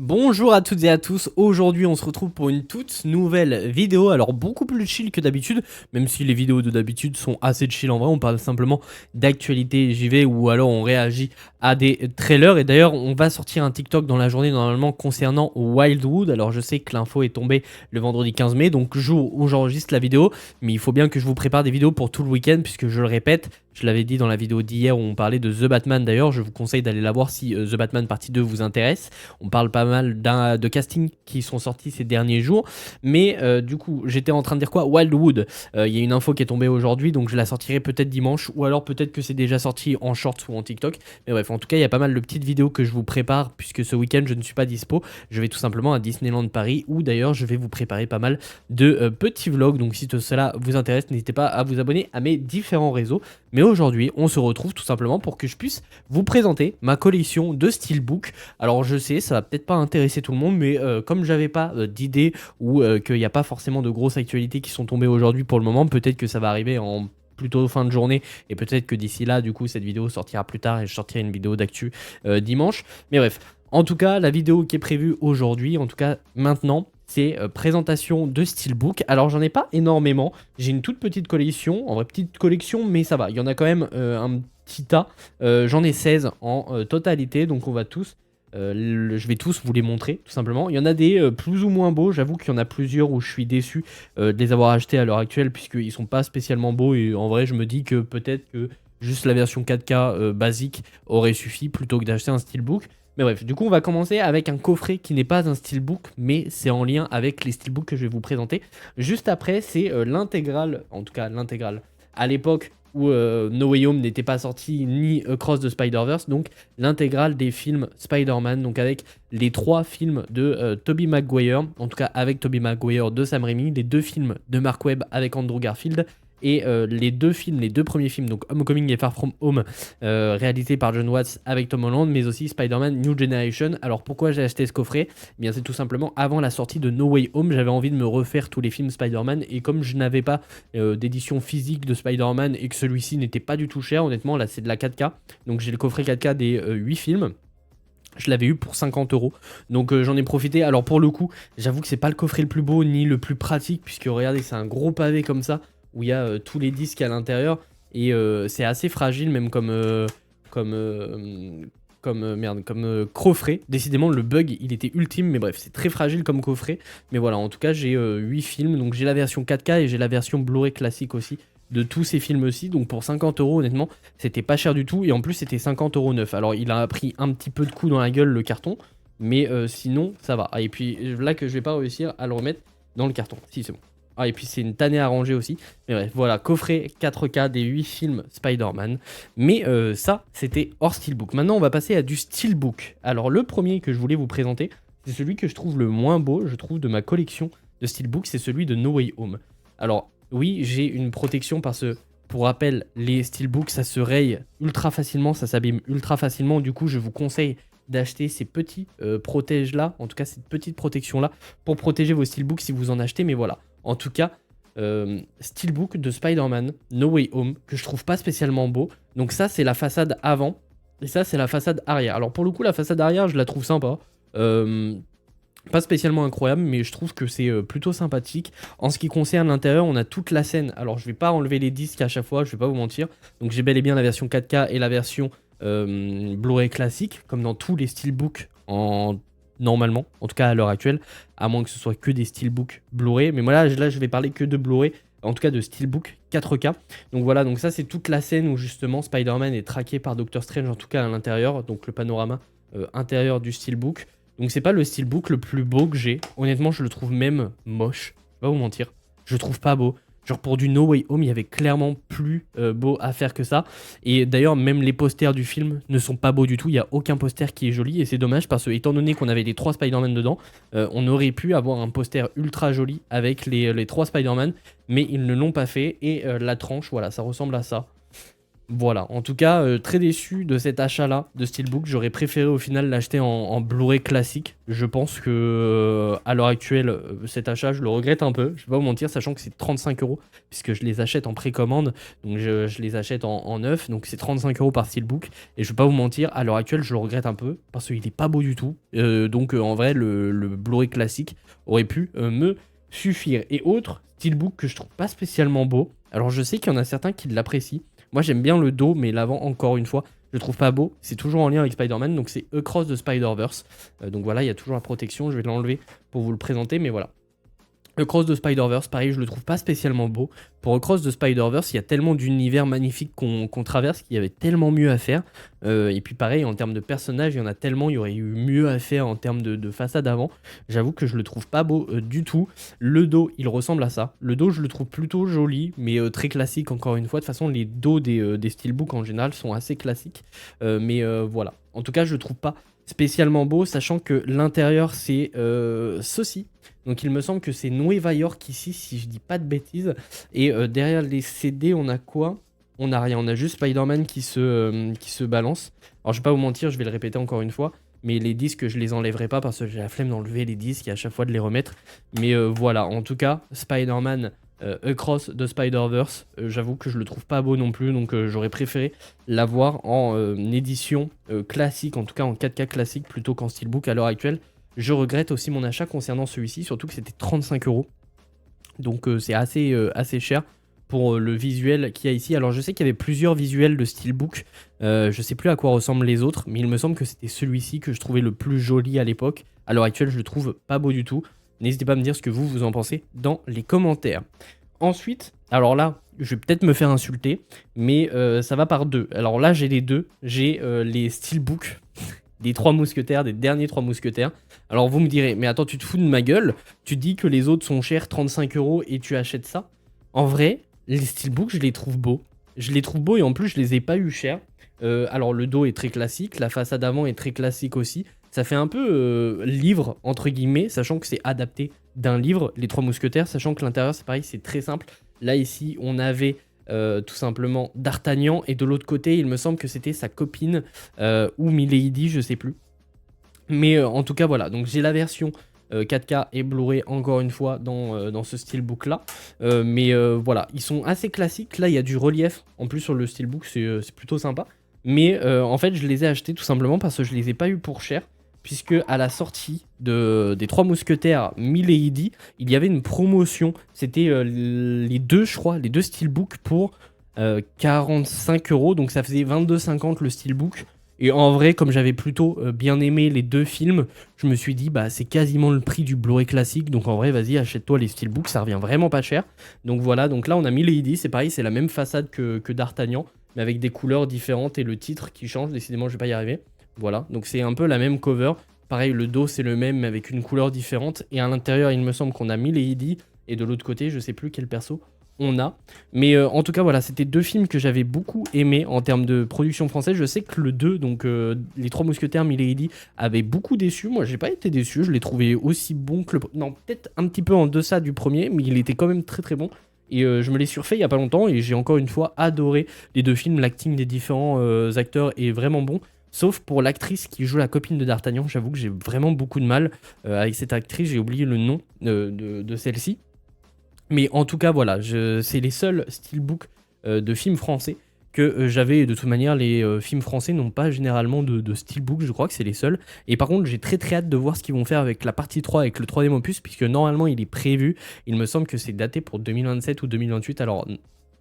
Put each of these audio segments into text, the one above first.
Bonjour à toutes et à tous, aujourd'hui on se retrouve pour une toute nouvelle vidéo, alors beaucoup plus chill que d'habitude, même si les vidéos de d'habitude sont assez chill en vrai, on parle simplement d'actualité JV ou alors on réagit à des trailers, et d'ailleurs on va sortir un TikTok dans la journée normalement concernant Wildwood. Alors je sais que l'info est tombée le vendredi 15 mai, donc jour où j'enregistre la vidéo, mais il faut bien que je vous prépare des vidéos pour tout le week-end, puisque je le répète, je l'avais dit dans la vidéo d'hier où on parlait de The Batman d'ailleurs, je vous conseille d'aller la voir si The Batman partie 2 vous intéresse. On parle pas mal de castings qui sont sortis ces derniers jours. Mais du coup, j'étais en train de dire quoi? Wildwood. Il y a une info qui est tombée aujourd'hui, donc je la sortirai peut-être dimanche. Ou alors peut-être que c'est déjà sorti en short ou en TikTok. Mais bref, en tout cas, il y a pas mal de petites vidéos que je vous prépare, puisque ce week-end, je ne suis pas dispo. Je vais tout simplement à Disneyland Paris, où d'ailleurs, je vais vous préparer pas mal de petits vlogs. Donc si tout cela vous intéresse, n'hésitez pas à vous abonner à mes différents réseaux. Mais aujourd'hui, on se retrouve tout simplement pour que je puisse vous présenter ma collection de steelbook. Alors je sais, ça va peut-être pas intéresser tout le monde, mais comme j'avais pas d'idée ou qu'il n'y a pas forcément de grosses actualités qui sont tombées aujourd'hui pour le moment, peut-être que ça va arriver en plutôt fin de journée, et peut-être que d'ici là, du coup, cette vidéo sortira plus tard et je sortirai une vidéo d'actu dimanche. Mais bref, en tout cas, la vidéo qui est prévue aujourd'hui, en tout cas maintenant, c'est présentation de steelbook. Alors j'en ai pas énormément, j'ai une toute petite collection, en vrai petite collection, mais ça va, il y en a quand même un petit tas. J'en ai 16 en totalité, donc on va tous je vais tous vous les montrer tout simplement. Il y en a des plus ou moins beaux, j'avoue qu'il y en a plusieurs où je suis déçu de les avoir achetés à l'heure actuelle, puisqu'ils sont pas spécialement beaux, et en vrai je me dis que peut-être que juste la version 4K basique aurait suffi plutôt que d'acheter un steelbook. Mais bref, du coup on va commencer avec un coffret qui n'est pas un steelbook, mais c'est en lien avec les steelbooks que je vais vous présenter. Juste après, c'est l'intégrale, en tout cas l'intégrale à l'époque où No Way Home n'était pas sorti, ni Across the Spider-Verse, donc l'intégrale des films Spider-Man, donc avec les 3 films de Tobey Maguire, en tout cas avec Tobey Maguire de Sam Raimi, les 2 films de Mark Webb avec Andrew Garfield, et les 2 films, les 2 premiers films, donc Homecoming et Far From Home, réalisés par John Watts avec Tom Holland, mais aussi Spider-Man New Generation. Alors pourquoi j'ai acheté ce coffret? Eh bien c'est tout simplement avant la sortie de No Way Home, j'avais envie de me refaire tous les films Spider-Man, et comme je n'avais pas d'édition physique de Spider-Man et que celui-ci n'était pas du tout cher, honnêtement là c'est de la 4K, donc j'ai le coffret 4K des 8 films. Je l'avais eu pour 50 euros, donc j'en ai profité. Alors pour le coup, j'avoue que c'est pas le coffret le plus beau ni le plus pratique, puisque regardez, c'est un gros pavé comme ça où il y a tous les disques à l'intérieur, et c'est assez fragile même comme coffret. Décidément le bug il était ultime, mais bref c'est très fragile comme coffret. Mais voilà, en tout cas j'ai 8 films, donc j'ai la version 4K et j'ai la version Blu-ray classique aussi de tous ces films aussi. Donc pour 50 euros honnêtement c'était pas cher du tout, et en plus c'était 50 euros neuf. Alors il a pris un petit peu de coup dans la gueule le carton, mais sinon ça va. Ah, et puis là que je vais pas réussir à le remettre dans le carton, si c'est bon. Ah, et puis c'est une tannée à ranger aussi. Mais bref, voilà, coffret 4K des 8 films Spider-Man. Mais ça, c'était hors steelbook. Maintenant, on va passer à du steelbook. Alors, le premier que je voulais vous présenter, c'est celui que je trouve le moins beau, je trouve, de ma collection de steelbook, c'est celui de No Way Home. Alors, oui, j'ai une protection parce que, pour rappel, les steelbooks, ça se raye ultra facilement, ça s'abîme ultra facilement. Du coup, je vous conseille d'acheter ces petits protèges-là, en tout cas cette petite protection-là, pour protéger vos steelbooks si vous en achetez. Mais voilà. En tout cas, steelbook de Spider-Man No Way Home, que je trouve pas spécialement beau. Donc ça, c'est la façade avant, et ça, c'est la façade arrière. Alors pour le coup, la façade arrière, je la trouve sympa. Pas spécialement incroyable, mais je trouve que c'est plutôt sympathique. En ce qui concerne l'intérieur, on a toute la scène. Alors je vais pas enlever les disques à chaque fois, je vais pas vous mentir. Donc j'ai bel et bien la version 4K et la version Blu-ray classique, comme dans tous les steelbooks normalement, en tout cas à l'heure actuelle, à moins que ce soit que des steelbooks Blu-ray. Mais moi là, je vais parler que de Blu-ray, en tout cas de steelbook 4K. Donc voilà, donc ça c'est toute la scène où justement Spider-Man est traqué par Doctor Strange, en tout cas à l'intérieur, donc le panorama intérieur du steelbook. Donc c'est pas le steelbook le plus beau que j'ai. Honnêtement, je le trouve même moche. Je vais pas vous mentir. Je le trouve pas beau. Genre pour du No Way Home, il y avait clairement plus beau à faire que ça. Et d'ailleurs, même les posters du film ne sont pas beaux du tout. Il n'y a aucun poster qui est joli. Et c'est dommage parce que, étant donné qu'on avait les 3 Spider-Man dedans, on aurait pu avoir un poster ultra joli avec les 3 Spider-Man. Mais ils ne l'ont pas fait. Et la tranche, voilà, ça ressemble à ça. Voilà, en tout cas, très déçu de cet achat-là de Steelbook. J'aurais préféré au final l'acheter en Blu-ray classique. Je pense que à l'heure actuelle, cet achat, je le regrette un peu. Je vais pas vous mentir, sachant que c'est 35 euros, puisque je les achète en précommande. Donc je les achète en neuf, donc c'est 35 euros par Steelbook. Et je vais pas vous mentir, à l'heure actuelle, je le regrette un peu, parce qu'il est pas beau du tout. Donc en vrai, le Blu-ray classique aurait pu me suffire. Et autre Steelbook que je trouve pas spécialement beau. Alors je sais qu'il y en a certains qui l'apprécient. Moi j'aime bien le dos, mais l'avant, encore une fois, je le trouve pas beau. C'est toujours en lien avec Spider-Man, donc c'est Across the Spider-Verse. Donc voilà, il y a toujours la protection, je vais l'enlever pour vous le présenter, mais voilà. Across the Spider-Verse, pareil, je le trouve pas spécialement beau. Pour Across the Spider-Verse, il y a tellement d'univers magnifiques qu'on traverse qu'il y avait tellement mieux à faire. Et puis pareil, en termes de personnages, il y en a tellement, il y aurait eu mieux à faire en termes de façade avant. J'avoue que je le trouve pas beau du tout. Le dos, il ressemble à ça. Le dos, je le trouve plutôt joli, mais très classique encore une fois. De toute façon, les dos des steelbooks en général sont assez classiques. Mais voilà. En tout cas, je le trouve pas spécialement beau, sachant que l'intérieur, c'est ceci. Donc il me semble que c'est Nueva York ici, si je dis pas de bêtises. Et derrière les CD, on a quoi? On a rien, on a juste Spider-Man qui se balance. Alors je vais pas vous mentir, je vais le répéter encore une fois. Mais les disques, je les enlèverai pas parce que j'ai la flemme d'enlever les disques et à chaque fois de les remettre. Mais voilà, en tout cas, Spider-Man Across the Spider-Verse, j'avoue que je le trouve pas beau non plus. Donc j'aurais préféré l'avoir en édition classique, en tout cas en 4K classique plutôt qu'en steelbook à l'heure actuelle. Je regrette aussi mon achat concernant celui-ci, surtout que c'était 35 euros. Donc c'est assez cher pour le visuel qu'il y a ici. Alors je sais qu'il y avait plusieurs visuels de Steelbook. Je sais plus à quoi ressemblent les autres, mais il me semble que c'était celui-ci que je trouvais le plus joli à l'époque. À l'heure actuelle, je le trouve pas beau du tout. N'hésitez pas à me dire ce que vous en pensez dans les commentaires. Ensuite, alors là, je vais peut-être me faire insulter, mais ça va par deux. Alors là, j'ai les deux. J'ai les Steelbook des Trois Mousquetaires, des derniers Trois Mousquetaires. Alors vous me direz, mais attends, tu te fous de ma gueule? Tu dis que les autres sont chers, 35 euros, et tu achètes ça? En vrai, les steelbooks, je les trouve beaux. Je les trouve beaux et en plus, je les ai pas eu chers. Alors le dos est très classique, la façade avant est très classique aussi. Ça fait un peu livre, entre guillemets, sachant que c'est adapté d'un livre, Les Trois Mousquetaires, sachant que l'intérieur, c'est pareil, c'est très simple. Là, ici, on avait tout simplement d'Artagnan, et de l'autre côté, il me semble que c'était sa copine ou Milady, je sais plus. Mais en tout cas, voilà. Donc j'ai la version 4K et Blu-ray encore une fois dans ce steelbook là. Mais voilà, ils sont assez classiques. Là, il y a du relief en plus sur le steelbook, c'est plutôt sympa. Mais en fait, je les ai achetés tout simplement parce que je les ai pas eu pour cher. Puisque à la sortie des Trois Mousquetaires Milady, il y avait une promotion. C'était les deux, je crois, les deux steelbooks pour 45 euros. Donc ça faisait 22,50 le steelbook. Et en vrai, comme j'avais plutôt bien aimé les deux films, je me suis dit, bah c'est quasiment le prix du Blu-ray classique. Donc en vrai, vas-y, achète-toi les steelbooks, ça revient vraiment pas cher. Donc voilà, donc là on a Milady, c'est pareil, c'est la même façade que d'Artagnan, mais avec des couleurs différentes et le titre qui change. Décidément, je vais pas y arriver. Voilà, donc c'est un peu la même cover. Pareil, le dos c'est le même, mais avec une couleur différente. Et à l'intérieur, il me semble qu'on a Milady. Et de l'autre côté, je sais plus quel perso on a. Mais en tout cas, voilà, c'était deux films que j'avais beaucoup aimé en termes de production française. Je sais que le 2, donc Les Trois Mousquetaires, Milady, avait beaucoup déçu. Moi, j'ai pas été déçu. Je l'ai trouvé aussi bon que le... Non, peut-être un petit peu en deçà du premier, mais il était quand même très très bon. Et je me l'ai surfait il y a pas longtemps et j'ai encore une fois adoré les deux films. L'acting des différents acteurs est vraiment bon. Sauf pour l'actrice qui joue la copine de D'Artagnan. J'avoue que j'ai vraiment beaucoup de mal avec cette actrice. J'ai oublié le nom de celle-ci. Mais en tout cas, voilà, c'est les seuls steelbooks de films français que j'avais. De toute manière, les films français n'ont pas généralement de steelbook, je crois que c'est les seuls. Et par contre, j'ai très très hâte de voir ce qu'ils vont faire avec la partie 3, avec le troisième opus, puisque normalement il est prévu. Il me semble que c'est daté pour 2027 ou 2028. Alors,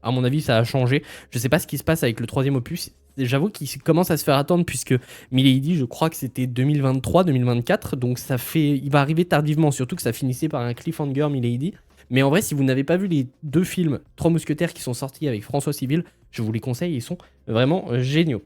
à mon avis, ça a changé. Je sais pas ce qui se passe avec le troisième opus. J'avoue qu'il commence à se faire attendre puisque Milady, je crois que c'était 2023-2024. Donc ça fait, il va arriver tardivement, surtout que ça finissait par un cliffhanger Milady. Mais en vrai, si vous n'avez pas vu les deux films Trois Mousquetaires qui sont sortis avec François Civil, je vous les conseille, ils sont vraiment géniaux.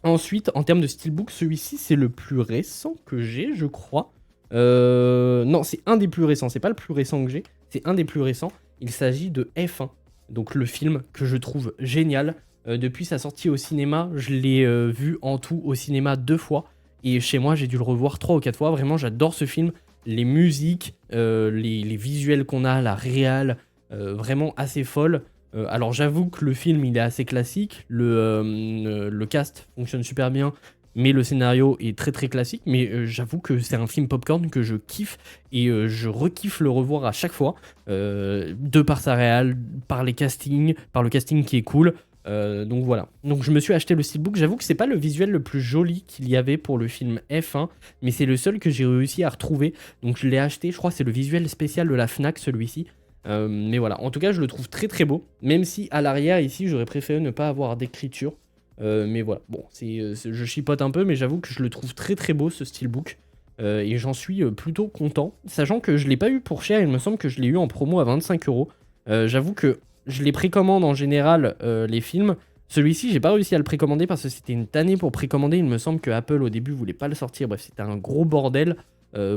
Ensuite, en termes de steelbook, celui-ci, c'est le plus récent que j'ai, je crois. Non, c'est un des plus récents, c'est pas le plus récent que j'ai, c'est un des plus récents. Il s'agit de F1, donc le film que je trouve génial. Depuis sa sortie au cinéma, je l'ai vu en tout au cinéma 2 fois. Et chez moi, j'ai dû le revoir 3 ou 4 fois. Vraiment, j'adore ce film. Les musiques, les visuels qu'on a, la réal, vraiment assez folle. Alors j'avoue que le film il est assez classique, le cast fonctionne super bien, mais le scénario est très très classique, mais j'avoue que c'est un film popcorn que je kiffe et je rekiffe le revoir à chaque fois, de par sa réal, par les castings, par le casting qui est cool. Donc voilà. Donc je me suis acheté le steelbook. J'avoue que c'est pas le visuel le plus joli qu'il y avait pour le film F1, mais c'est le seul que j'ai réussi à retrouver. Donc je l'ai acheté. Je crois que c'est le visuel spécial de la Fnac celui-ci. Mais voilà. En tout cas, je le trouve très très beau. Même si à l'arrière ici, j'aurais préféré ne pas avoir d'écriture. Mais voilà. Bon, je chipote un peu, mais j'avoue que je le trouve très très beau ce steelbook. Et j'en suis plutôt content, sachant que je l'ai pas eu pour cher. Il me semble que je l'ai eu en promo à 25 €. J'avoue que je les précommande en général, les films. Celui-ci, j'ai pas réussi à le précommander parce que c'était une tannée pour précommander. Il me semble que Apple au début voulait pas le sortir. Bref, c'était un gros bordel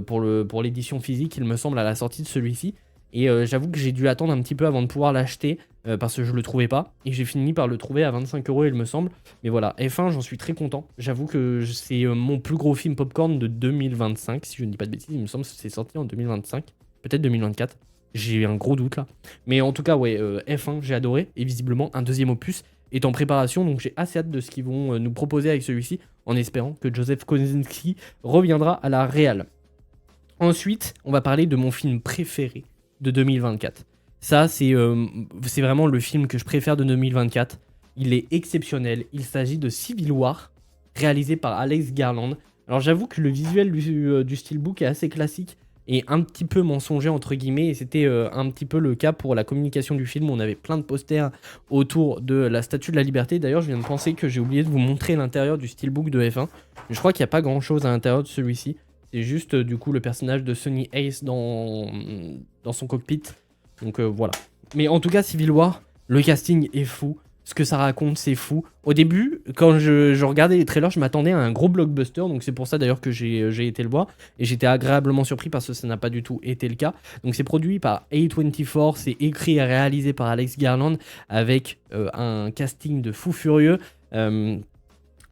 pour l'édition physique, il me semble, à la sortie de celui-ci. Et j'avoue que j'ai dû attendre un petit peu avant de pouvoir l'acheter parce que je le trouvais pas. Et j'ai fini par le trouver à 25 €, il me semble. Mais voilà, F1, j'en suis très content. J'avoue que c'est mon plus gros film popcorn de 2025, si je ne dis pas de bêtises. Il me semble que c'est sorti en 2025, peut-être 2024. J'ai un gros doute là. Mais en tout cas, ouais, F1, j'ai adoré. Et visiblement, un deuxième opus est en préparation. Donc j'ai assez hâte de ce qu'ils vont nous proposer avec celui-ci, en espérant que Joseph Kosinski reviendra à la réal. Ensuite, on va parler de mon film préféré de 2024. Ça, c'est vraiment le film que je préfère de 2024. Il est exceptionnel. Il s'agit de Civil War, réalisé par Alex Garland. Alors j'avoue que le visuel du steelbook est assez classique et un petit peu mensonger entre guillemets, et c'était un petit peu le cas pour la communication du film. On avait plein de posters autour de la Statue de la Liberté. D'ailleurs, je viens de penser que j'ai oublié de vous montrer l'intérieur du steelbook de F1. Je crois qu'il n'y a pas grand chose à l'intérieur de celui-ci. C'est juste du coup le personnage de Sonny Ace dans son cockpit. Donc voilà. Mais en tout cas, Civil War, le casting est fou. Ce que ça raconte, c'est fou. Au début, quand je regardais les trailers, je m'attendais à un gros blockbuster. Donc c'est pour ça d'ailleurs que j'ai été le voir. Et j'étais agréablement surpris parce que ça n'a pas du tout été le cas. Donc c'est produit par A24. C'est écrit et réalisé par Alex Garland avec un casting de fou furieux.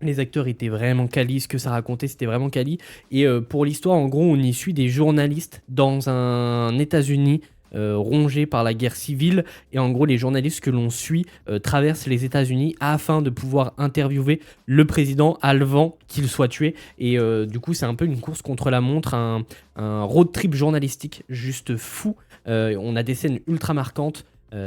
Les acteurs étaient vraiment quali, ce que ça racontait, c'était vraiment quali. Et pour l'histoire, en gros, on y suit des journalistes dans un États-Unis rongé par la guerre civile. Et en gros, les journalistes que l'on suit traversent les États-Unis afin de pouvoir interviewer le président avant qu'il soit tué. Et du coup, c'est un peu une course contre la montre, un road trip journalistique juste fou. On a des scènes ultra marquantes.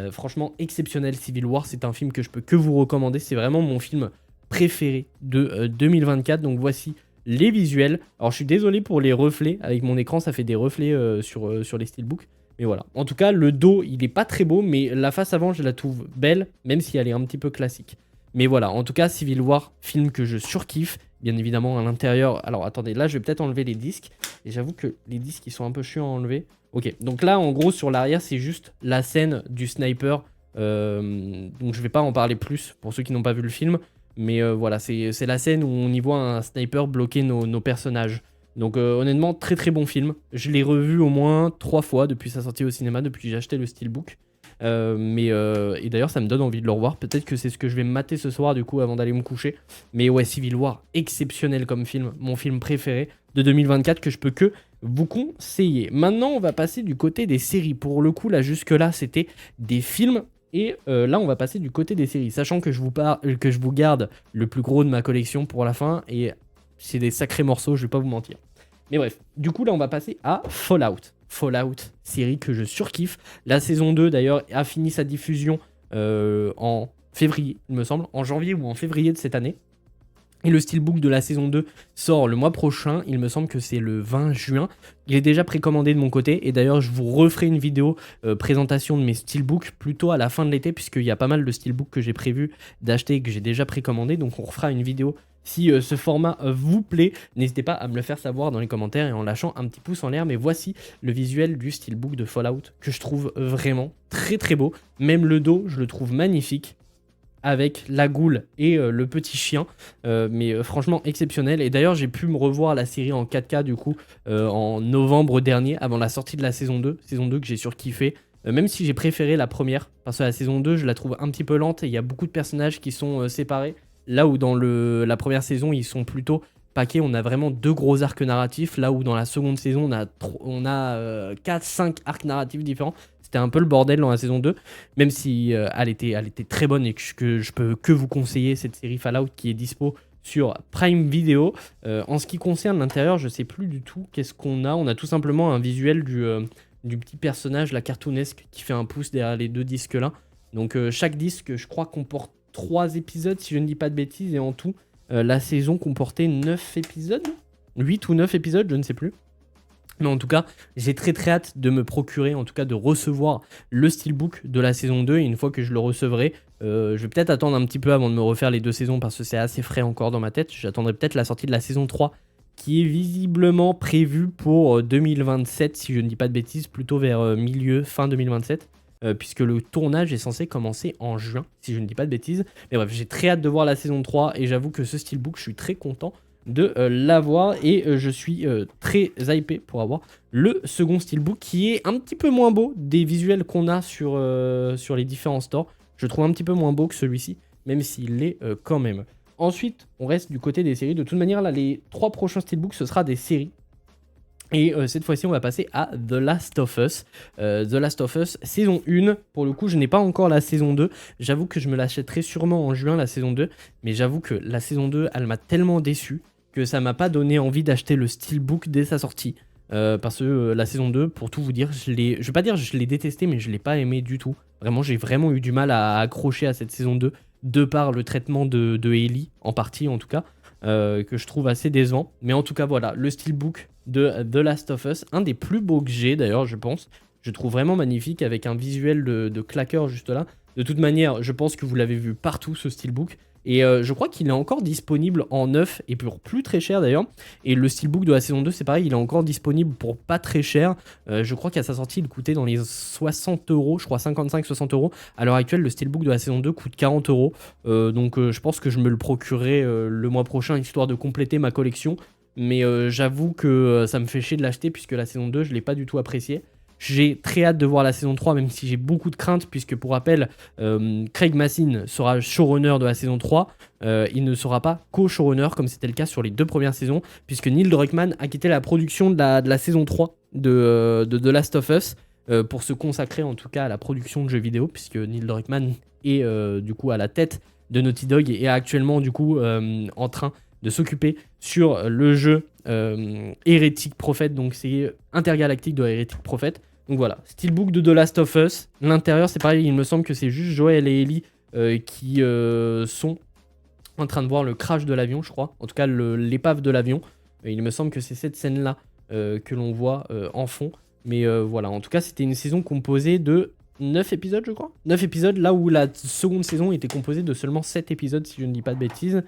Franchement, exceptionnel. Civil War, c'est un film que je peux que vous recommander. C'est vraiment mon film préféré de 2024. Donc voici les visuels. Alors je suis désolé pour les reflets, avec mon écran ça fait des reflets sur les steelbooks, mais voilà. En tout cas le dos il est pas très beau, mais la face avant je la trouve belle, même si elle est un petit peu classique. Mais voilà, en tout cas Civil War, film que je surkiffe, bien évidemment à l'intérieur. Alors attendez, là je vais peut-être enlever les disques, et j'avoue que les disques ils sont un peu chiants à enlever. Ok, donc là en gros sur l'arrière c'est juste la scène du sniper, donc je vais pas en parler plus pour ceux qui n'ont pas vu le film. Mais voilà, c'est la scène où on y voit un sniper bloquer nos personnages. Donc honnêtement, très très bon film. Je l'ai revu au moins 3 fois depuis sa sortie au cinéma, depuis que j'ai acheté le steelbook. Et d'ailleurs, ça me donne envie de le revoir. Peut-être que c'est ce que je vais me mater ce soir, du coup, avant d'aller me coucher. Mais ouais, Civil War, exceptionnel comme film. Mon film préféré de 2024 que je peux que vous conseiller. Maintenant, on va passer du côté des séries. Pour le coup, là, jusque-là, c'était des films. Et là, on va passer du côté des séries, sachant que je vous garde le plus gros de ma collection pour la fin, et c'est des sacrés morceaux, je vais pas vous mentir. Mais bref, du coup, là, on va passer à Fallout. Fallout, série que je surkiffe. La saison 2, d'ailleurs, a fini sa diffusion en février, il me semble, en janvier ou en février de cette année. Et le steelbook de la saison 2 sort le mois prochain, il me semble que c'est le 20 juin. Il est déjà précommandé de mon côté, et d'ailleurs je vous referai une vidéo présentation de mes steelbooks plutôt à la fin de l'été, puisqu'il y a pas mal de steelbooks que j'ai prévu d'acheter et que j'ai déjà précommandé, donc on refera une vidéo. Si ce format vous plaît, n'hésitez pas à me le faire savoir dans les commentaires et en lâchant un petit pouce en l'air. Mais voici le visuel du steelbook de Fallout que je trouve vraiment très très beau. Même le dos, je le trouve magnifique, avec la goule et le petit chien, mais franchement exceptionnel. Et d'ailleurs j'ai pu me revoir la série en 4K du coup en novembre dernier, avant la sortie de la saison 2 que j'ai surkiffé, même si j'ai préféré la première, parce que la saison 2 je la trouve un petit peu lente et il y a beaucoup de personnages qui sont séparés, là où dans la première saison ils sont plutôt paquets. On a vraiment 2 gros arcs narratifs, là où dans la seconde saison on a 4-5 arcs narratifs différents. C'était un peu le bordel dans la saison 2, même si elle était très bonne et que je peux que vous conseiller cette série Fallout qui est dispo sur Prime Video. En ce qui concerne l'intérieur, je sais plus du tout qu'est-ce qu'on a. On a tout simplement un visuel du petit personnage, la cartoonesque, qui fait un pouce derrière les deux disques là. Donc chaque disque, je crois, comporte 3 épisodes, si je ne dis pas de bêtises, et en tout, la saison comportait 9 épisodes, 8 ou 9 épisodes, je ne sais plus. Mais en tout cas, j'ai très hâte de me procurer, en tout cas de recevoir le steelbook de la saison 2. Et une fois que je le recevrai, je vais peut-être attendre un petit peu avant de me refaire les 2 saisons parce que c'est assez frais encore dans ma tête. J'attendrai peut-être la sortie de la saison 3 qui est visiblement prévue pour 2027, si je ne dis pas de bêtises, plutôt vers fin 2027. Puisque le tournage est censé commencer en juin, si je ne dis pas de bêtises. Mais bref, j'ai très hâte de voir la saison 3 et j'avoue que ce steelbook, je suis très content de l'avoir et je suis très hypé pour avoir le second steelbook qui est un petit peu moins beau des visuels qu'on a sur les différents stores. Je trouve un petit peu moins beau que celui-ci, même s'il l'est quand même. Ensuite, on reste du côté des séries. De toute manière, là, les 3 prochains steelbooks, ce sera des séries. Et cette fois-ci, on va passer à The Last of Us. The Last of Us, saison 1. Pour le coup, je n'ai pas encore la saison 2. J'avoue que je me l'achèterai sûrement en juin, la saison 2. Mais j'avoue que la saison 2, elle m'a tellement déçu que ça m'a pas donné envie d'acheter le steelbook dès sa sortie. Parce que la saison 2, pour tout vous dire, je vais pas dire que je l'ai détesté, mais je l'ai pas aimé du tout. Vraiment, j'ai vraiment eu du mal à accrocher à cette saison 2, de par le traitement de Ellie, en partie en tout cas. Que je trouve assez décevant. Mais en tout cas, voilà, le steelbook de The Last of Us, un des plus beaux que j'ai d'ailleurs, je pense. Je trouve vraiment magnifique avec un visuel de claqueur juste là. De toute manière, je pense que vous l'avez vu partout ce steelbook. Et je crois qu'il est encore disponible en neuf et pour plus très cher d'ailleurs. Et le steelbook de la saison 2, c'est pareil, il est encore disponible pour pas très cher. Je crois qu'à sa sortie, il coûtait dans les 60 euros, je crois 55-60 euros. À l'heure actuelle, le steelbook de la saison 2 coûte 40 euros. Donc je pense que je me le procurerai le mois prochain, histoire de compléter ma collection. Mais j'avoue que ça me fait chier de l'acheter puisque la saison 2, je ne l'ai pas du tout appréciée. J'ai très hâte de voir la saison 3, même si j'ai beaucoup de craintes, puisque pour rappel, Craig Mazin sera showrunner de la saison 3. Il ne sera pas co-showrunner, comme c'était le cas sur les 2 premières saisons, puisque Neil Druckmann a quitté la production de la saison 3 de The Last of Us, pour se consacrer en tout cas à la production de jeux vidéo, puisque Neil Druckmann est du coup à la tête de Naughty Dog et est actuellement du coup en train de s'occuper sur le jeu Heretic Prophet, donc c'est Intergalactique de Heretic Prophet. Donc voilà, steelbook de The Last of Us. L'intérieur, c'est pareil, il me semble que c'est juste Joel et Ellie qui sont en train de voir le crash de l'avion, je crois. En tout cas, l'épave de l'avion. Il me semble que c'est cette scène-là que l'on voit en fond. Mais voilà, en tout cas, c'était une saison composée de 9 épisodes, je crois. 9 épisodes, là où la seconde saison était composée de seulement 7 épisodes, si je ne dis pas de bêtises.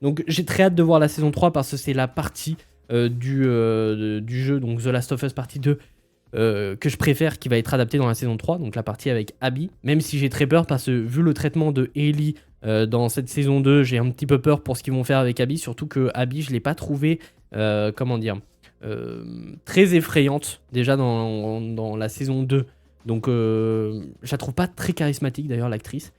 Donc j'ai très hâte de voir la saison 3 parce que c'est la partie du jeu, donc The Last of Us partie 2, que je préfère, qui va être adaptée dans la saison 3, donc la partie avec Abby. Même si j'ai très peur parce que vu le traitement de Ellie dans cette saison 2, j'ai un petit peu peur pour ce qu'ils vont faire avec Abby, surtout que Abby, je ne l'ai pas trouvée, très effrayante déjà dans la saison 2. Donc je la trouve pas très charismatique d'ailleurs, l'actrice.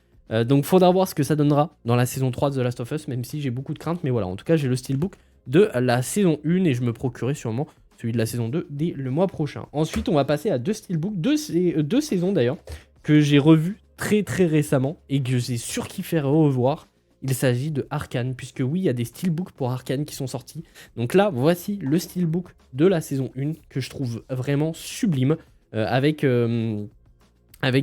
Donc faudra voir ce que ça donnera dans la saison 3 de The Last of Us, même si j'ai beaucoup de craintes. Mais voilà, en tout cas, j'ai le steelbook de la saison 1 et je me procurerai sûrement celui de la saison 2 dès le mois prochain. Ensuite, on va passer à 2 steelbooks, 2 saisons d'ailleurs, que j'ai revues très récemment et que j'ai surkiffé revoir. Il s'agit de Arcane, puisque oui, il y a des steelbooks pour Arcane qui sont sortis. Donc là, voici le steelbook de la saison 1 que je trouve vraiment sublime, avec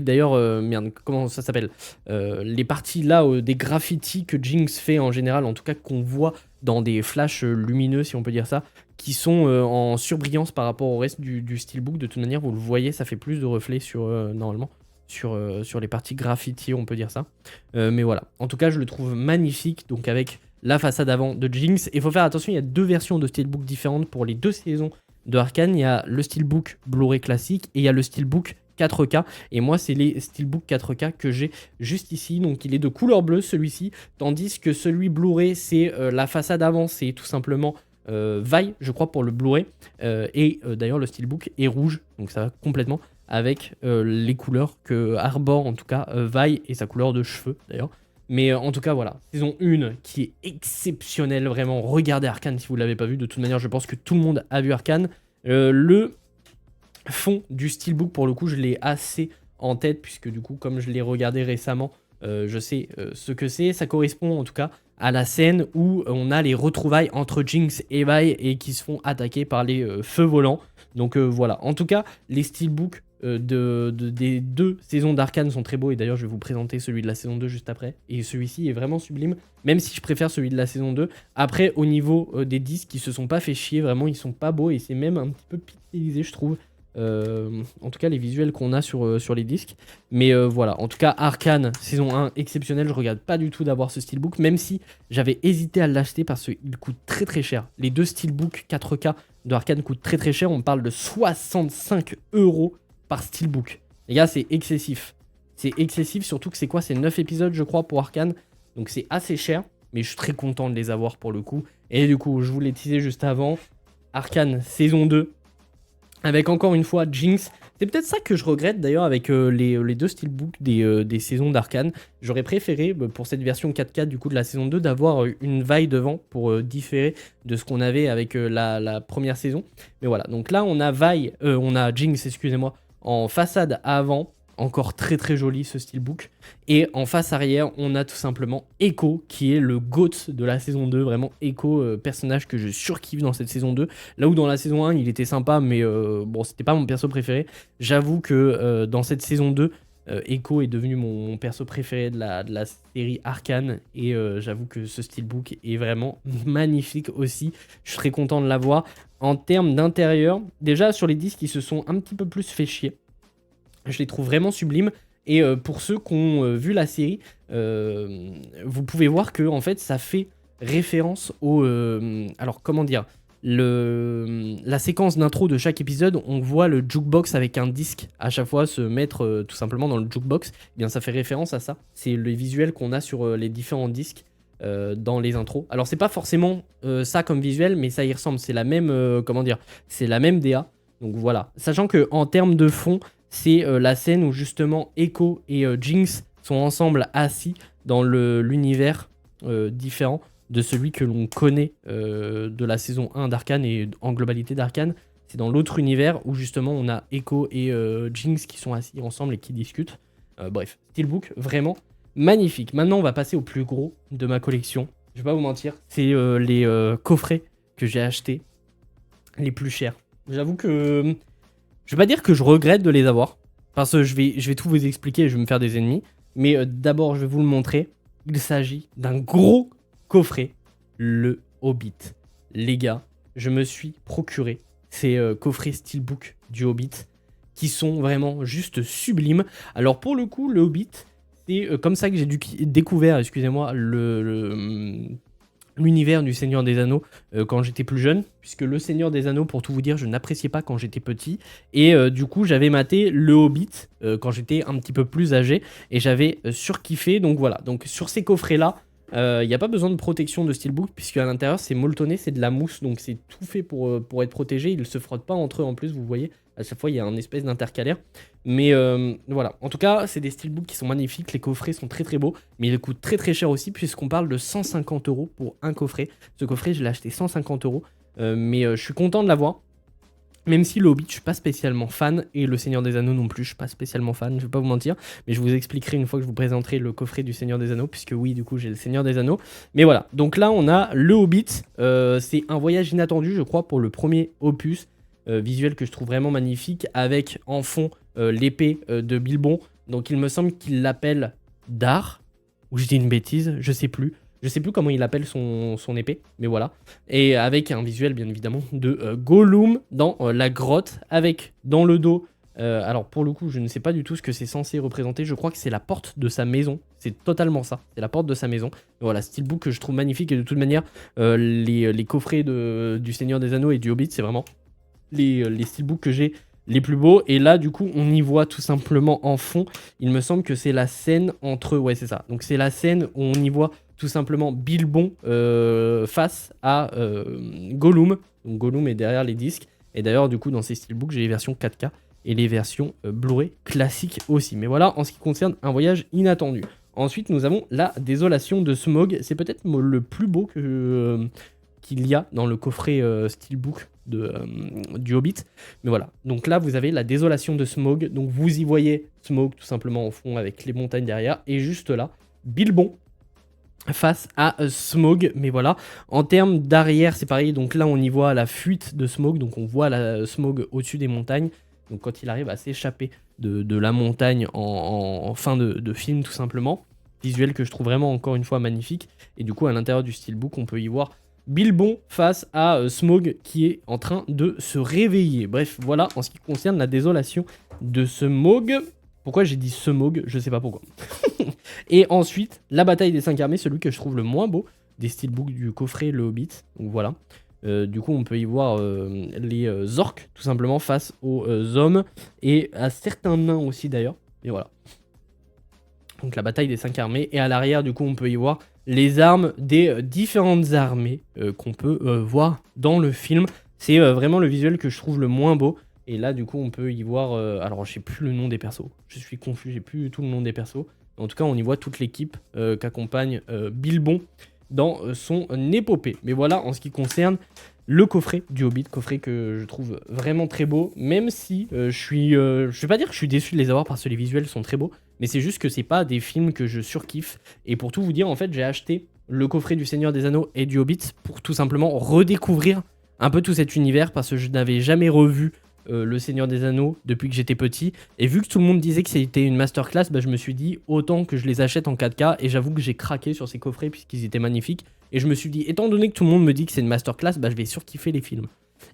d'ailleurs, merde, comment ça s'appelle, les parties là, des graffitis que Jinx fait en général, en tout cas qu'on voit dans des flashs lumineux, si on peut dire ça, qui sont en surbrillance par rapport au reste du steelbook. De toute manière, vous le voyez, ça fait plus de reflets normalement sur les parties graffiti, on peut dire ça. Mais voilà, en tout cas, je le trouve magnifique, donc avec la façade avant de Jinx. Et il faut faire attention, il y a 2 versions de steelbook différentes pour les 2 saisons de Arcane. Il y a le steelbook Blu-ray classique et il y a le steelbook 4K, et moi c'est les steelbook 4K que j'ai juste ici. Donc il est de couleur bleue celui-ci, tandis que celui Blu-ray c'est la façade avant, c'est tout simplement Vi, je crois, pour le Blu-ray, et d'ailleurs le steelbook est rouge, donc ça va complètement avec les couleurs que arbore en tout cas Vi et sa couleur de cheveux d'ailleurs. Mais en tout cas voilà, saison 1 qui est exceptionnelle, vraiment. Regardez Arcane si vous ne l'avez pas vu. De toute manière, je pense que tout le monde a vu Arcane. Le fond du steelbook, pour le coup, je l'ai assez en tête, puisque du coup, comme je l'ai regardé récemment, je sais ce que c'est. Ça correspond en tout cas à la scène où on a les retrouvailles entre Jinx et Vi et qui se font attaquer par les feux volants. Donc voilà, en tout cas, les steelbooks des 2 saisons d'Arcane sont très beaux, et d'ailleurs je vais vous présenter celui de la saison 2 juste après, et celui-ci est vraiment sublime, même si je préfère celui de la saison 2. Après, au niveau des disques, ils se sont pas fait chier, vraiment ils sont pas beaux, et c'est même un petit peu pixelisé je trouve. En tout cas les visuels qu'on a sur les disques, mais voilà, en tout cas Arcane saison 1 exceptionnel. Je regarde pas du tout d'avoir ce steelbook, même si j'avais hésité à l'acheter parce qu'il coûte très très cher. Les 2 steelbooks 4K de Arcane coûtent très très cher, on parle de 65 € par steelbook. Les gars, c'est excessif. C'est excessif, surtout que c'est quoi? C'est 9 épisodes je crois pour Arcane, donc c'est assez cher, mais je suis très content de les avoir pour le coup. Et du coup, je vous l'ai teasé juste avant, Arcane saison 2, avec encore une fois Jinx. C'est peut-être ça que je regrette d'ailleurs avec les 2 steelbooks des saisons d'Arcane. J'aurais préféré pour cette version 4K du coup de la saison 2 d'avoir une Vi devant pour différer de ce qu'on avait avec la première saison. Mais voilà, donc là on a Jinx, excusez-moi, en façade avant. Encore très très joli ce steelbook. Et en face arrière, on a tout simplement Echo, qui est le GOAT de la saison 2. Vraiment, Echo, personnage que je surkiffe dans cette saison 2. Là où dans la saison 1, il était sympa, mais bon, c'était pas mon perso préféré. J'avoue que dans cette saison 2, Echo est devenu mon perso préféré de la série Arcane. Et j'avoue que ce steelbook est vraiment magnifique aussi. Je suis très content de l'avoir. En termes d'intérieur, déjà sur les disques, ils se sont un petit peu plus fait chier. Je les trouve vraiment sublimes. Et pour ceux qui ont vu la série, vous pouvez voir que en fait, ça fait référence au... alors, comment dire, la séquence d'intro de chaque épisode, on voit le jukebox avec un disque à chaque fois se mettre tout simplement dans le jukebox. Eh bien, ça fait référence à ça. C'est le visuel qu'on a sur les différents disques dans les intros. Alors, c'est pas forcément ça comme visuel, mais ça y ressemble. C'est la même, comment dire, c'est la même DA. Donc voilà. Sachant que en termes de fond, c'est la scène où justement Echo et Jinx sont ensemble assis dans l'univers différent de celui que l'on connaît de la saison 1 d'Arcane et en globalité d'Arcane. C'est dans l'autre univers où justement on a Echo et Jinx qui sont assis ensemble et qui discutent. Bref, steelbook vraiment magnifique. Maintenant on va passer au plus gros de ma collection. Je vais pas vous mentir, c'est les coffrets que j'ai achetés les plus chers. J'avoue que... je vais pas dire que je regrette de les avoir, parce que je vais tout vous expliquer et je vais me faire des ennemis. Mais d'abord, je vais vous le montrer. Il s'agit d'un gros coffret, le Hobbit. Les gars, je me suis procuré ces coffrets steelbook du Hobbit qui sont vraiment juste sublimes. Alors pour le coup, le Hobbit, c'est comme ça que j'ai découvert, excusez-moi, l'univers du Seigneur des Anneaux quand j'étais plus jeune, puisque le Seigneur des Anneaux, pour tout vous dire, je n'appréciais pas quand j'étais petit, et du coup j'avais maté le Hobbit quand j'étais un petit peu plus âgé, et j'avais surkiffé. Donc voilà, donc sur ces coffrets là, il n'y a pas besoin de protection de steelbook, puisque à l'intérieur c'est molletonné, c'est de la mousse, donc c'est tout fait pour être protégé. Ils ne se frottent pas entre eux en plus, vous voyez, à chaque fois il y a un espèce d'intercalaire. Mais voilà, en tout cas c'est des steelbooks qui sont magnifiques, les coffrets sont très très beaux, mais ils coûtent très très cher aussi, puisqu'on parle de 150 € pour un coffret. Ce coffret je l'ai acheté 150 €, mais je suis content de l'avoir. Même si le Hobbit, je suis pas spécialement fan, et le Seigneur des Anneaux non plus, je suis pas spécialement fan, je vais pas vous mentir, mais je vous expliquerai une fois que je vous présenterai le coffret du Seigneur des Anneaux, puisque oui, du coup, j'ai le Seigneur des Anneaux. Mais voilà, donc là, on a le Hobbit, c'est un voyage inattendu, je crois, pour le premier opus, visuel que je trouve vraiment magnifique, avec en fond l'épée de Bilbon. Donc il me semble qu'il l'appelle Dar, ou je dis une bêtise, je sais plus. Je sais plus comment il appelle son épée, mais voilà. Et avec un visuel, bien évidemment, de Gollum dans la grotte, avec dans le dos... alors, pour le coup, je ne sais pas du tout ce que c'est censé représenter. Je crois que c'est la porte de sa maison. C'est totalement ça. C'est la porte de sa maison. Voilà, steelbook que je trouve magnifique. Et de toute manière, les coffrets du Seigneur des Anneaux et du Hobbit, c'est vraiment les steelbooks que j'ai les plus beaux. Et là, du coup, on y voit tout simplement en fond. Il me semble que c'est la scène entre... ouais, c'est ça. Donc, c'est la scène où on y voit... tout simplement Bilbon face à Gollum. Donc Gollum est derrière les disques. Et d'ailleurs, du coup, dans ces steelbooks, j'ai les versions 4K et les versions Blu-ray classiques aussi. Mais voilà, en ce qui concerne un voyage inattendu. Ensuite, nous avons la désolation de Smaug. C'est peut-être le plus beau qu'il y a dans le coffret Steelbook du Hobbit. Mais voilà, donc là vous avez la désolation de Smaug, donc vous y voyez Smaug tout simplement en fond avec les montagnes derrière, et juste là, Bilbon face à Smaug. Mais voilà, en termes d'arrière c'est pareil, donc là on y voit la fuite de Smaug, donc on voit la Smaug au-dessus des montagnes, donc quand il arrive à s'échapper de la montagne en fin de film tout simplement, visuel que je trouve vraiment encore une fois magnifique. Et du coup à l'intérieur du Steelbook on peut y voir Bilbon face à Smaug qui est en train de se réveiller. Bref, voilà en ce qui concerne la désolation de Smaug. Pourquoi j'ai dit Smaug, je sais pas pourquoi. Et ensuite, la bataille des 5 armées, celui que je trouve le moins beau des steelbooks du coffret Le Hobbit. Donc voilà. Du coup, on peut y voir les orques, tout simplement, face aux hommes, et à certains nains aussi d'ailleurs. Et voilà. Donc la bataille des 5 armées. Et à l'arrière, du coup, on peut y voir les armes des différentes armées qu'on peut voir dans le film. C'est vraiment le visuel que je trouve le moins beau. Et là, du coup, on peut y voir... alors, je sais plus le nom des persos. Je suis confus, j'ai plus tout le nom des persos. En tout cas, on y voit toute l'équipe qu'accompagne Bilbon dans son épopée. Mais voilà, en ce qui concerne le coffret du Hobbit, coffret que je trouve vraiment très beau, même si je vais pas dire que je suis déçu de les avoir parce que les visuels sont très beaux, mais c'est juste que c'est pas des films que je surkiffe. Et pour tout vous dire, en fait, j'ai acheté le coffret du Seigneur des Anneaux et du Hobbit pour tout simplement redécouvrir un peu tout cet univers, parce que je n'avais jamais revu le Seigneur des Anneaux depuis que j'étais petit, et vu que tout le monde disait que c'était une masterclass, bah, je me suis dit autant que je les achète en 4K, et j'avoue que j'ai craqué sur ces coffrets puisqu'ils étaient magnifiques, et je me suis dit, étant donné que tout le monde me dit que c'est une masterclass, bah, je vais surkiffer les films.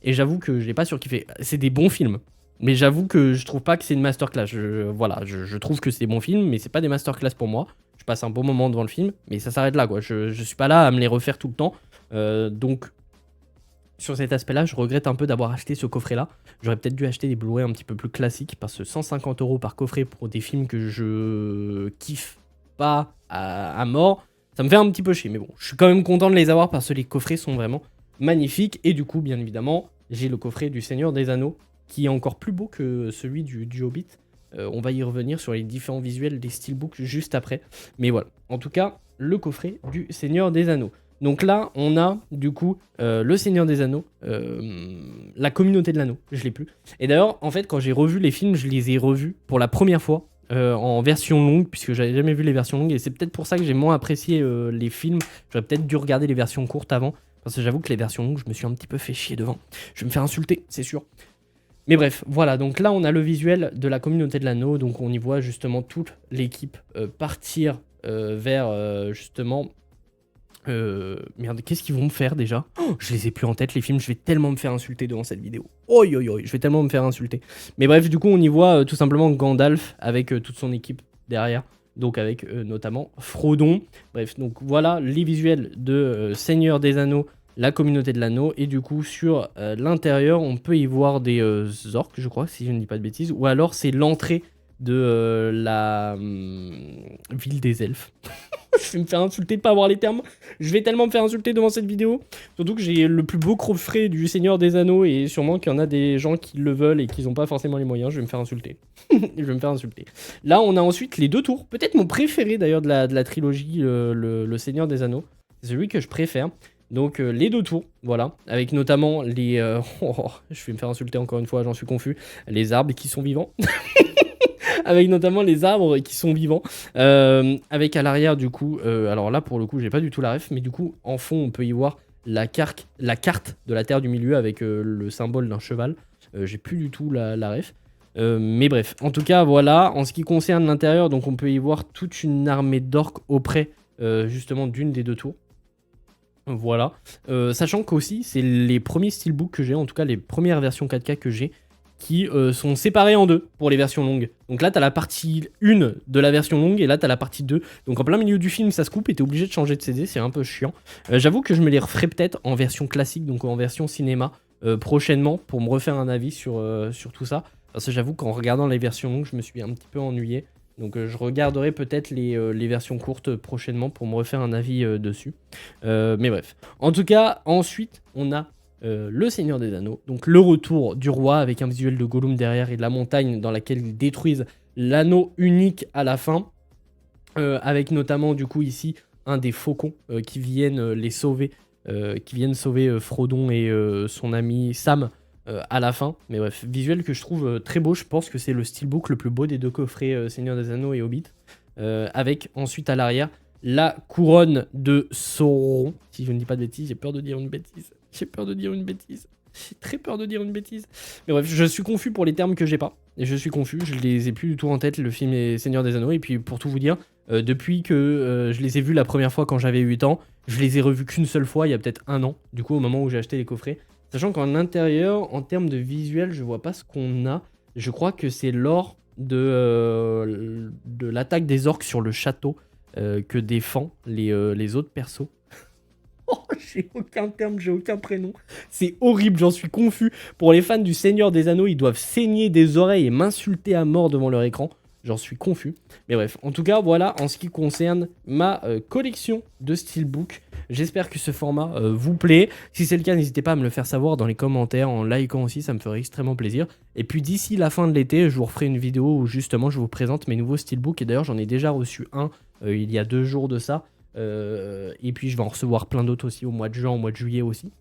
Et j'avoue que je l'ai pas surkiffé, c'est des bons films, mais j'avoue que je trouve pas que c'est une masterclass. Je trouve que c'est des bons films, mais c'est pas des masterclass pour moi. Je passe un bon moment devant le film, mais ça s'arrête là, quoi. Je suis pas là à me les refaire tout le temps, donc sur cet aspect-là, je regrette un peu d'avoir acheté ce coffret-là. J'aurais peut-être dû acheter des Blu-ray un petit peu plus classiques, parce que 150 € par coffret pour des films que je kiffe pas à mort, ça me fait un petit peu chier. Mais bon, je suis quand même content de les avoir parce que les coffrets sont vraiment magnifiques. Et du coup, bien évidemment, j'ai le coffret du Seigneur des Anneaux, qui est encore plus beau que celui du Hobbit. On va y revenir sur les différents visuels des steelbooks juste après. Mais voilà, en tout cas, le coffret du Seigneur des Anneaux. Donc là, on a du coup le Seigneur des Anneaux, la communauté de l'anneau, je l'ai plus. Et d'ailleurs, en fait, quand j'ai revu les films, je les ai revus pour la première fois en version longue, puisque j'avais jamais vu les versions longues, et c'est peut-être pour ça que j'ai moins apprécié les films. J'aurais peut-être dû regarder les versions courtes avant, parce que j'avoue que les versions longues, je me suis un petit peu fait chier devant. Je vais me faire insulter, c'est sûr. Mais bref, voilà, donc là on a le visuel de la communauté de l'anneau, donc on y voit justement toute l'équipe partir vers justement... merde, qu'est-ce qu'ils vont me faire déjà? Oh, je les ai plus en tête les films, je vais tellement me faire insulter devant cette vidéo. Oi oi oi, je vais tellement me faire insulter. Mais bref, du coup on y voit tout simplement Gandalf avec toute son équipe derrière. Donc avec notamment Frodon. Bref, donc voilà les visuels de Seigneur des Anneaux, la communauté de l'anneau. Et du coup sur l'intérieur on peut y voir des orques, je crois, si je ne dis pas de bêtises. Ou alors c'est l'entrée de la ville des elfes. Je vais me faire insulter de pas avoir les termes. Je vais tellement me faire insulter devant cette vidéo. Surtout que j'ai le plus beau coffret du Seigneur des Anneaux, et sûrement qu'il y en a des gens qui le veulent et qui n'ont pas forcément les moyens. Je vais me faire insulter. Je vais me faire insulter. Là, on a ensuite les deux tours. Peut-être mon préféré d'ailleurs de la trilogie, le Seigneur des Anneaux. C'est celui que je préfère. Donc les deux tours, voilà, avec notamment les... je vais me faire insulter encore une fois, j'en suis confus. Les arbres qui sont vivants. Avec notamment les arbres qui sont vivants. Avec à l'arrière du coup, alors là pour le coup j'ai pas du tout la ref, mais du coup en fond on peut y voir la carte de la Terre du Milieu avec le symbole d'un cheval. J'ai plus du tout la ref. Mais bref, en tout cas voilà, en ce qui concerne l'intérieur, donc on peut y voir toute une armée d'orques auprès justement d'une des deux tours. Voilà, sachant qu'aussi c'est les premiers steelbooks que j'ai, en tout cas les premières versions 4K que j'ai, qui sont séparés en deux pour les versions longues. Donc là, t'as la partie 1 de la version longue, et là, t'as la partie 2. Donc en plein milieu du film, ça se coupe, et t'es obligé de changer de CD, c'est un peu chiant. J'avoue que je me les referai peut-être en version classique, donc en version cinéma, prochainement, pour me refaire un avis sur tout ça. Parce que j'avoue qu'en regardant les versions longues, je me suis un petit peu ennuyé. Donc je regarderai peut-être les versions courtes prochainement pour me refaire un avis dessus. Mais bref. En tout cas, ensuite, on a... le Seigneur des Anneaux, donc le retour du roi avec un visuel de Gollum derrière et de la montagne dans laquelle ils détruisent l'anneau unique à la fin, avec notamment du coup ici un des faucons qui viennent les sauver qui viennent sauver Frodon et son ami Sam à la fin. Mais bref, visuel que je trouve très beau. Je pense que c'est le steelbook le plus beau des 2 coffrets Seigneur des Anneaux et Hobbit. Avec ensuite à l'arrière la couronne de Sauron. Si je ne dis pas de bêtises, j'ai peur de dire une bêtise. J'ai très peur de dire une bêtise. Mais bref, je suis confus pour les termes que j'ai pas. Et je suis confus, je les ai plus du tout en tête, le film est Seigneur des Anneaux. Et puis pour tout vous dire, depuis que je les ai vus la première fois quand j'avais 8 ans, je les ai revus qu'une seule fois, il y a peut-être 1 an. Du coup, au moment où j'ai acheté les coffrets. Sachant qu'en intérieur, en termes de visuel, je vois pas ce qu'on a. Je crois que c'est lors de l'attaque des orques sur le château que défend les autres persos. Oh, j'ai aucun terme, j'ai aucun prénom. C'est horrible, j'en suis confus. Pour les fans du Seigneur des Anneaux, ils doivent saigner des oreilles et m'insulter à mort devant leur écran. J'en suis confus. Mais bref, en tout cas, voilà en ce qui concerne ma collection de steelbook. J'espère que ce format vous plaît. Si c'est le cas, n'hésitez pas à me le faire savoir dans les commentaires, en likant aussi, ça me ferait extrêmement plaisir. Et puis d'ici la fin de l'été, je vous referai une vidéo où justement je vous présente mes nouveaux steelbooks. Et d'ailleurs, j'en ai déjà reçu un il y a 2 jours de ça. Et puis je vais en recevoir plein d'autres aussi au mois de juin, au mois de juillet aussi.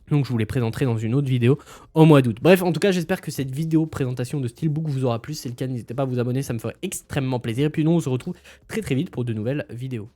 Donc je vous les présenterai dans une autre vidéo au mois d'août. Bref, en tout cas, j'espère que cette vidéo présentation de steelbook vous aura plu. Si c'est le cas, n'hésitez pas à vous abonner, ça me ferait extrêmement plaisir. Et puis nous, on se retrouve très vite pour de nouvelles vidéos.